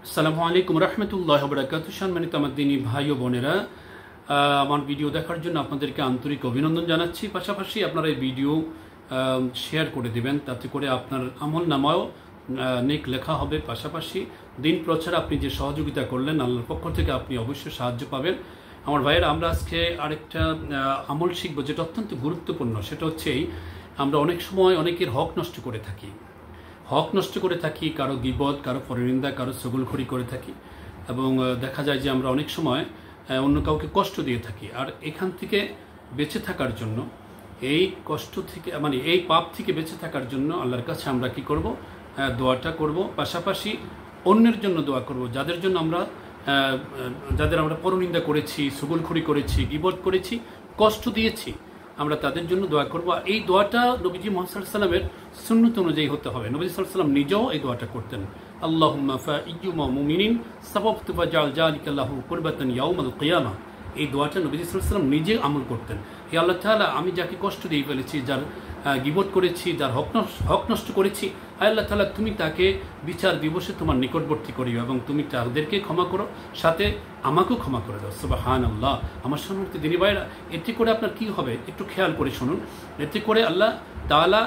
আসসালামু আলাইকুম রহমতুল্লাহ বরকাতুহু। সম্মানিত আমার দিনী ভাই ও বোনেরা, আমার ভিডিও দেখার জন্য আপনাদেরকে আন্তরিক অভিনন্দন জানাচ্ছি। পাশাপাশি আপনারা এই ভিডিও শেয়ার করে দিবেন, তাতে করে আপনার আমল নামাও নেক লেখা হবে। পাশাপাশি দিন প্রচারে আপনি যে সহযোগিতা করলেন, আল্লাহর পক্ষ থেকে আপনি অবশ্যই সাহায্য পাবেন। আমার ভাইয়েরা, আমরা আজকে আরেকটা আমল শিখবো যেটা অত্যন্ত গুরুত্বপূর্ণ। সেটা হচ্ছে আমরা অনেক সময় অনেকের হক নষ্ট করে থাকি, কারো গীবত, কারো পরনিন্দা, কারো ছগলখড়ি করে থাকি, এবং দেখা যায় যে আমরা অনেক সময় অন্য কাউকে কষ্ট দিয়ে থাকি। আর এখান থেকে বেঁচে থাকার জন্য, এই কষ্ট থেকে এই পাপ থেকে বেঁচে থাকার জন্য আল্লাহর কাছে আমরা কি করব? দোয়াটা করব। পাশাপাশি অন্যের জন্য দোয়া করব, যাদের আমরা পরনিন্দা করেছি, ছগলখড়ি করেছি, গীবত করেছি, কষ্ট দিয়েছি, আমরা তাদের জন্য দোয়া করব। এই দোয়াটা নবীজি মুহাম্মদ সাল্লাল্লাহু আলাইহি ওয়াসাল্লামের সুন্নত অনুযায়ী হতে হবে। নবী সাল্লাল্লাহু আলাইহি ওয়াসাল্লাম নিজেও এই দোয়াটা করতেন। আল্লাহুম্মা ফাইয়্যুমা মুমিনিন সাবাবতু ফাজআল যালিকা লাহু কুরবাতান ইয়াউমাল কিয়ামাহ। এই দোয়াটা নবী সাল্লাল্লাহু আলাইহি ওয়াসাল্লাম নিজে আমল করতেন। হে আল্লাহ তাআলা, আমি যাকে কষ্ট দিয়ে ফেলেছি, যার গীবত করেছি, যার হক নষ্ট করেছি, হে আল্লাহ তাআলা, তুমি তাকে বিচার দিবসে তোমার নিকটবর্তী করিও এবং তুমি তাদেরকে ক্ষমা করো, সাথে আমাকেও ক্ষমা করে দাও। সুবহানাল্লাহ। আমার সম্মানিত দিনী ভাইরা, এতে করে আপনার কি হবে একটু খেয়াল করে শুনুন। এতে করে আল্লাহ তাআলা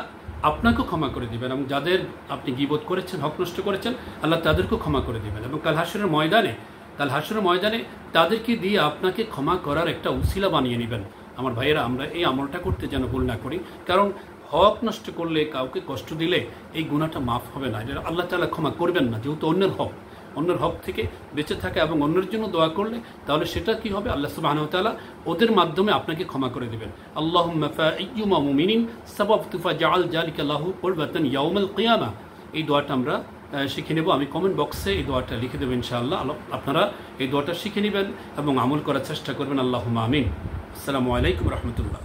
আপনাকেও ক্ষমা করে দিবেন, এবং যাদের আপনি গীবত করেছেন, হক নষ্ট করেছেন, আল্লাহ তাদেরকেও ক্ষমা করে দিবেন। এবং কাল হাশরের ময়দানে তাদেরকে দিয়ে আপনাকে ক্ষমা করার একটা উসিলা বানিয়ে নেবেন। আমার ভাইয়েরা, আমরা এই আমলটা করতে যেন ভুল না করি, কারণ হক নষ্ট করলে, কাউকে কষ্ট দিলে এই গুনাহটা মাফ হবে না, এটা আল্লাহ তাআলা ক্ষমা করবেন না। যেহেতু অন্যের হক থেকে বেঁচে থাকা এবং অন্যের জন্য দোয়া করলে, তাহলে সেটা কি হবে? আল্লাহ সুবহানাহু ওয়া তাআলা ওদের মাধ্যমে আপনাকে ক্ষমা করে দিবেন। আল্লাহুম্মা ফাইয়্যুমা মুমিনিন সাবাবতু ফাজআল যালিকা লাহু কুরবাতান ইয়াউমাল কিয়ামাহ। এই দোয়াটা আমরা শিখে নেব। আমি কমেন্ট বক্সে এই দোয়াটা লিখে দেবো ইনশাআল্লাহ। আপনারা এই দোয়াটা শিখে নেবেন এবং আমল করার চেষ্টা করবেন। আল্লাহুম্মা আমিন। আসসালামু আলাইকুম রহমতুল্লাহ।